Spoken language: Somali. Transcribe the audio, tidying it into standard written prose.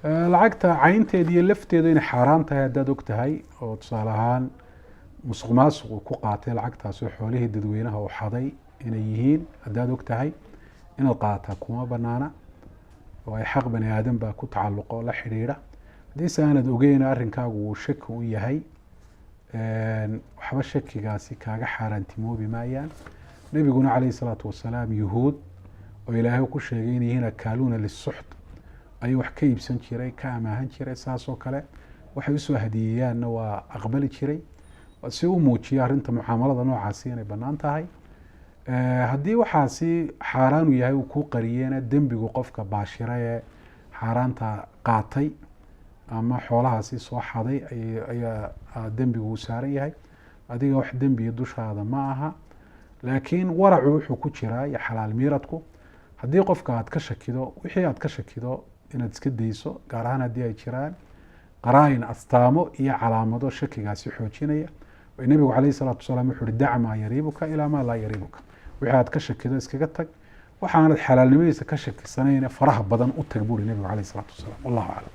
lacagta caynteeda iyo lafteeda inay xaaraan tahay haddaad og tahay oo tusaale ahaan musuq maasuq uu ku qaatay lacagtaas oo xoolihii dadweynaha uu xaday inay yihiin haddaad og tahay inaad qaadataa kuma banaana oo ay xaq bani aadan baa ku tacalluqa oo la xidhiidha haddiise aanad ogeyn arrinkaagu uu shaki u yahay waxba shakigaasi kaaga xaaraantimoobi maayaan nebiguna calayhi salaatu wasalaam yuhuud oo ilaahay ku sheegay inay yihiin akaaluuna lisuxt ayuu wax ka iibsan jiray ka amaahan jiray saas oo kale waxay usoo hadiyeeyaanna waa aqbali jiray si u muujiya arrinta mucaamalada noocaasi inay bannaan tahay haddii waxaasi xaaraan uu yahay uu ku qariyena dembigu qofka baashira ee xaaraanta qaatay ama xoolahaasi soo xaday ayaa dembigu uu saaran yahay adiga wax dembiya dushaada ma aha laakiin waracu wuxuu ku jiraa iyo xalaal miiradku haddii qofka aad ka shakido wixii aad ka shakido inaad iska dayso gaar ahaan haddii ay jiraan qaraayin astaamo iyo calaamado shakigaasi xoojinaya nebigu calayhi salaatu wasalaam wuxuu uhi dac maa yariibuka ilaa maa laa yariibuka wixii aad ka shakido iskaga tag waxaanad xalaalnimadiisa ka shakisanayna faraha badan u tag buuri nebigu calayhi salaatu wasalaam wallahu aclam